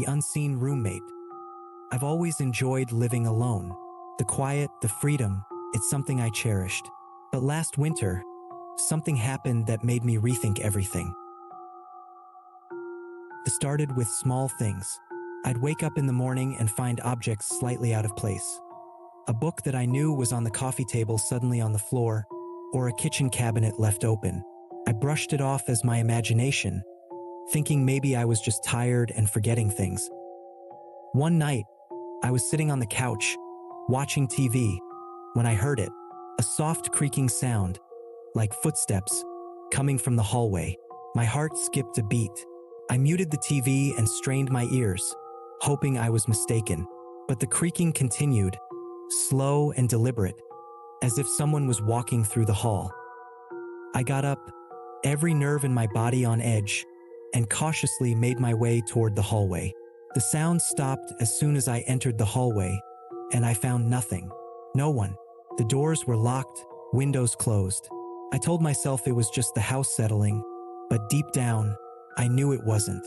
the unseen roommate. I've always enjoyed living alone. The quiet, the freedom, it's something I cherished. But last winter, something happened that made me rethink everything. It started with small things. I'd wake up in the morning and find objects slightly out of place. A book that I knew was on the coffee table suddenly on the floor, or a kitchen cabinet left open. I brushed it off as my imagination, thinking maybe I was just tired and forgetting things. One night, I was sitting on the couch, watching TV, when I heard it, a soft creaking sound, like footsteps, coming from the hallway. My heart skipped a beat. I muted the TV and strained my ears, hoping I was mistaken. But the creaking continued, slow and deliberate, as if someone was walking through the hall. I got up, every nerve in my body on edge, and cautiously made my way toward the hallway. The sound stopped as soon as I entered the hallway, and I found nothing. No one. The doors were locked, windows closed. I told myself it was just the house settling, but deep down, I knew it wasn't.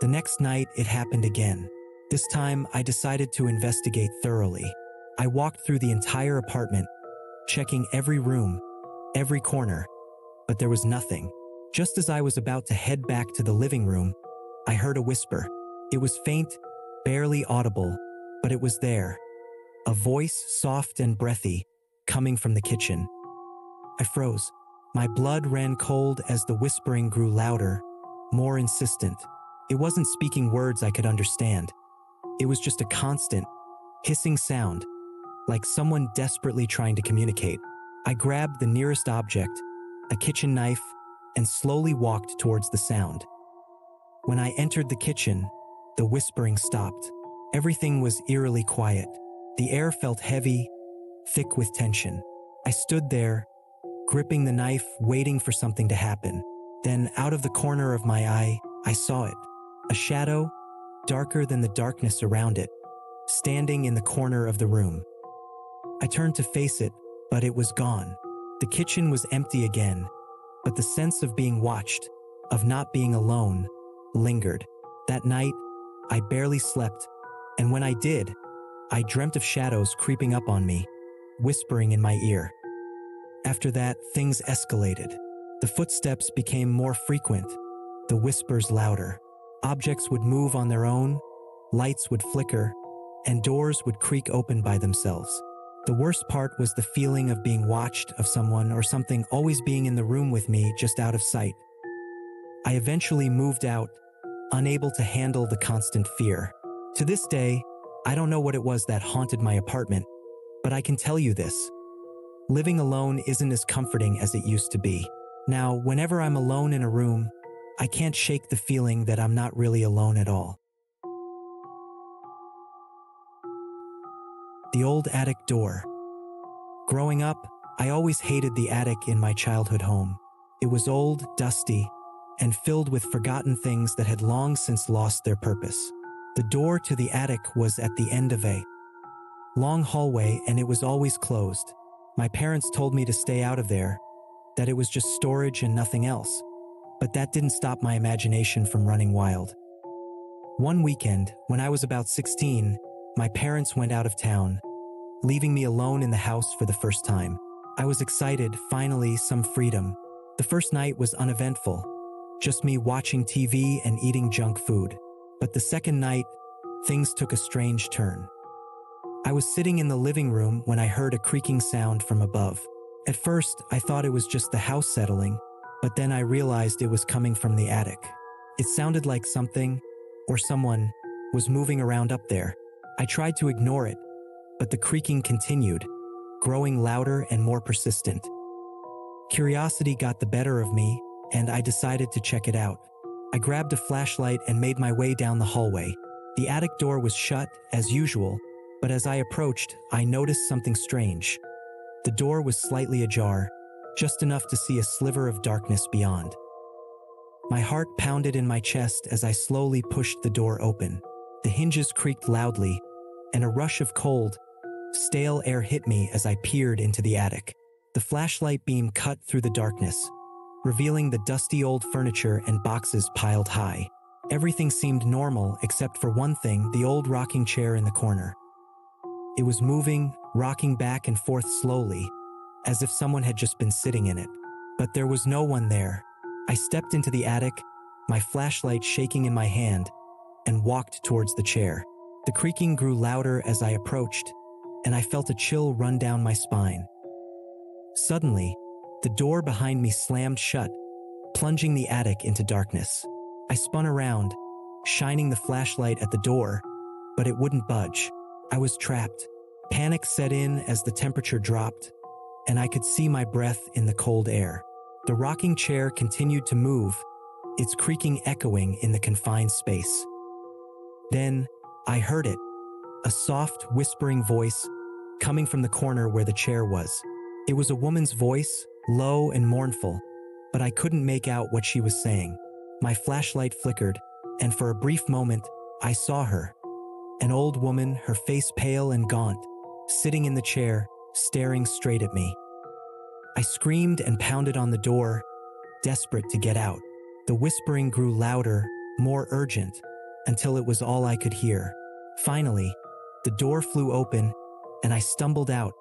The next night, it happened again. This time, I decided to investigate thoroughly. I walked through the entire apartment, checking every room, every corner, but there was nothing. Just as I was about to head back to the living room, I heard a whisper. It was faint, barely audible, but it was there. A voice, soft and breathy, coming from the kitchen. I froze. My blood ran cold as the whispering grew louder, more insistent. It wasn't speaking words I could understand. It was just a constant, hissing sound, like someone desperately trying to communicate. I grabbed the nearest object, a kitchen knife, and slowly walked towards the sound. When I entered the kitchen, the whispering stopped. Everything was eerily quiet. The air felt heavy, thick with tension. I stood there, gripping the knife, waiting for something to happen. Then, out of the corner of my eye, I saw it. A shadow, darker than the darkness around it, standing in the corner of the room. I turned to face it, but it was gone. The kitchen was empty again, but the sense of being watched, of not being alone, lingered. That night, I barely slept, and when I did, I dreamt of shadows creeping up on me, whispering in my ear. After that, things escalated. The footsteps became more frequent, the whispers louder. Objects would move on their own, lights would flicker, and doors would creak open by themselves. The worst part was the feeling of being watched, of someone or something always being in the room with me, just out of sight. I eventually moved out, unable to handle the constant fear. To this day, I don't know what it was that haunted my apartment, but I can tell you this. Living alone isn't as comforting as it used to be. Now, whenever I'm alone in a room, I can't shake the feeling that I'm not really alone at all. The old attic door. Growing up, I always hated the attic in my childhood home. It was old, dusty, and filled with forgotten things that had long since lost their purpose. The door to the attic was at the end of a long hallway, and it was always closed. My parents told me to stay out of there, that it was just storage and nothing else. But that didn't stop my imagination from running wild. One weekend, when I was about 16, my parents went out of town, leaving me alone in the house for the first time. I was excited, finally, some freedom. The first night was uneventful, just me watching TV and eating junk food. But the second night, things took a strange turn. I was sitting in the living room when I heard a creaking sound from above. At first, I thought it was just the house settling, but then I realized it was coming from the attic. It sounded like something, or someone, was moving around up there. I tried to ignore it, but the creaking continued, growing louder and more persistent. Curiosity got the better of me, and I decided to check it out. I grabbed a flashlight and made my way down the hallway. The attic door was shut, as usual, but as I approached, I noticed something strange. The door was slightly ajar, just enough to see a sliver of darkness beyond. My heart pounded in my chest as I slowly pushed the door open. The hinges creaked loudly, and a rush of cold, stale air hit me as I peered into the attic. The flashlight beam cut through the darkness, revealing the dusty old furniture and boxes piled high. Everything seemed normal except for one thing: the old rocking chair in the corner. It was moving, rocking back and forth slowly, as if someone had just been sitting in it. But there was no one there. I stepped into the attic, my flashlight shaking in my hand, and walked towards the chair. The creaking grew louder as I approached, and I felt a chill run down my spine. Suddenly, the door behind me slammed shut, plunging the attic into darkness. I spun around, shining the flashlight at the door, but it wouldn't budge. I was trapped. Panic set in as the temperature dropped, and I could see my breath in the cold air. The rocking chair continued to move, its creaking echoing in the confined space. Then, I heard it, a soft, whispering voice coming from the corner where the chair was. It was a woman's voice, low and mournful, but I couldn't make out what she was saying. My flashlight flickered, and for a brief moment, I saw her. An old woman, her face pale and gaunt, sitting in the chair, staring straight at me. I screamed and pounded on the door, desperate to get out. The whispering grew louder, more urgent, until it was all I could hear. Finally, the door flew open, and I stumbled out,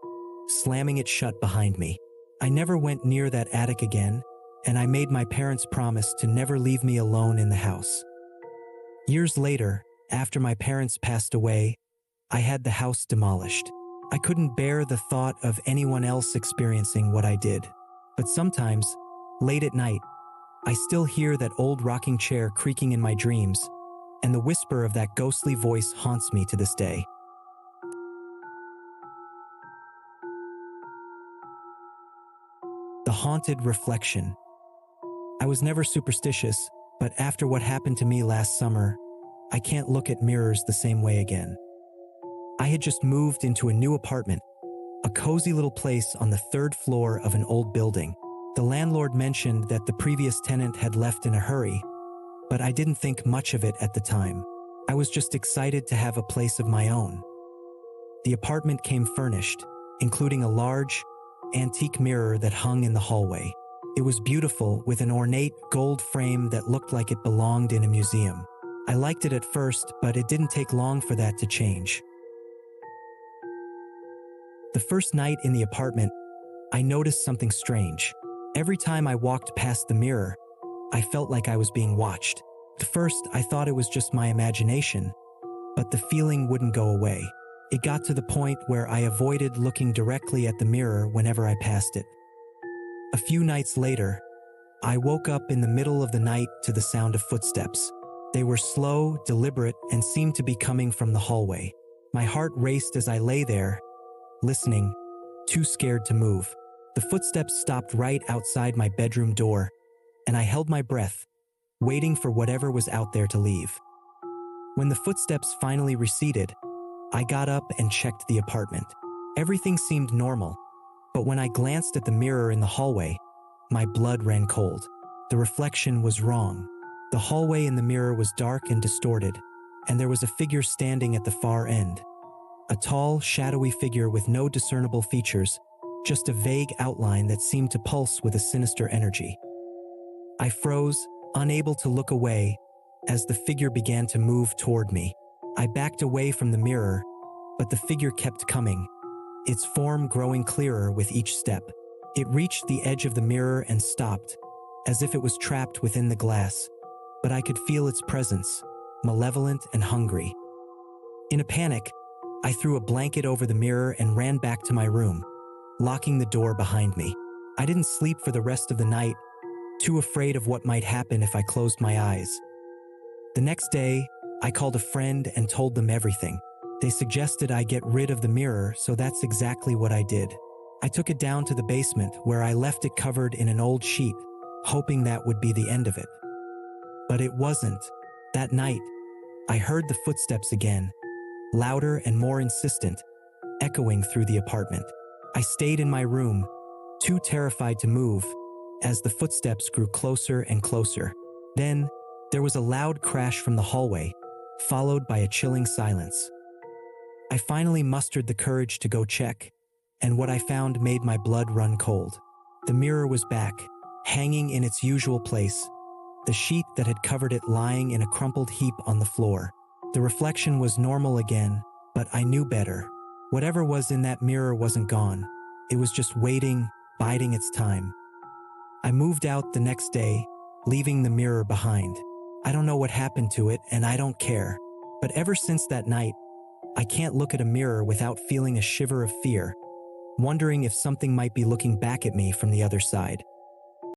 slamming it shut behind me. I never went near that attic again, and I made my parents promise to never leave me alone in the house. Years later, after my parents passed away, I had the house demolished. I couldn't bear the thought of anyone else experiencing what I did. But sometimes, late at night, I still hear that old rocking chair creaking in my dreams, and the whisper of that ghostly voice haunts me to this day. The haunted reflection. I was never superstitious, but after what happened to me last summer, I can't look at mirrors the same way again. I had just moved into a new apartment, a cozy little place on the third floor of an old building. The landlord mentioned that the previous tenant had left in a hurry, but I didn't think much of it at the time. I was just excited to have a place of my own. The apartment came furnished, including a large, antique mirror that hung in the hallway. It was beautiful, with an ornate gold frame that looked like it belonged in a museum. I liked it at first, but it didn't take long for that to change. The first night in the apartment, I noticed something strange. Every time I walked past the mirror, I felt like I was being watched. At first, I thought it was just my imagination, but the feeling wouldn't go away. It got to the point where I avoided looking directly at the mirror whenever I passed it. A few nights later, I woke up in the middle of the night to the sound of footsteps. They were slow, deliberate, and seemed to be coming from the hallway. My heart raced as I lay there, listening, too scared to move. The footsteps stopped right outside my bedroom door, and I held my breath, waiting for whatever was out there to leave. When the footsteps finally receded, I got up and checked the apartment. Everything seemed normal, but when I glanced at the mirror in the hallway, my blood ran cold. The reflection was wrong. The hallway in the mirror was dark and distorted, and there was a figure standing at the far end. A tall, shadowy figure with no discernible features, just a vague outline that seemed to pulse with a sinister energy. I froze, unable to look away, as the figure began to move toward me. I backed away from the mirror, but the figure kept coming, its form growing clearer with each step. It reached the edge of the mirror and stopped, as if it was trapped within the glass, but I could feel its presence, malevolent and hungry. In a panic, I threw a blanket over the mirror and ran back to my room, locking the door behind me. I didn't sleep for the rest of the night, too afraid of what might happen if I closed my eyes. The next day, I called a friend and told them everything. They suggested I get rid of the mirror, so that's exactly what I did. I took it down to the basement, where I left it covered in an old sheet, hoping that would be the end of it. But it wasn't. That night, I heard the footsteps again, louder and more insistent, echoing through the apartment. I stayed in my room, too terrified to move, as the footsteps grew closer and closer. Then, there was a loud crash from the hallway, followed by a chilling silence. I finally mustered the courage to go check, and what I found made my blood run cold. The mirror was back, hanging in its usual place, the sheet that had covered it lying in a crumpled heap on the floor. The reflection was normal again, but I knew better. Whatever was in that mirror wasn't gone. It was just waiting, biding its time. I moved out the next day, leaving the mirror behind. I don't know what happened to it, and I don't care. But ever since that night, I can't look at a mirror without feeling a shiver of fear, wondering if something might be looking back at me from the other side.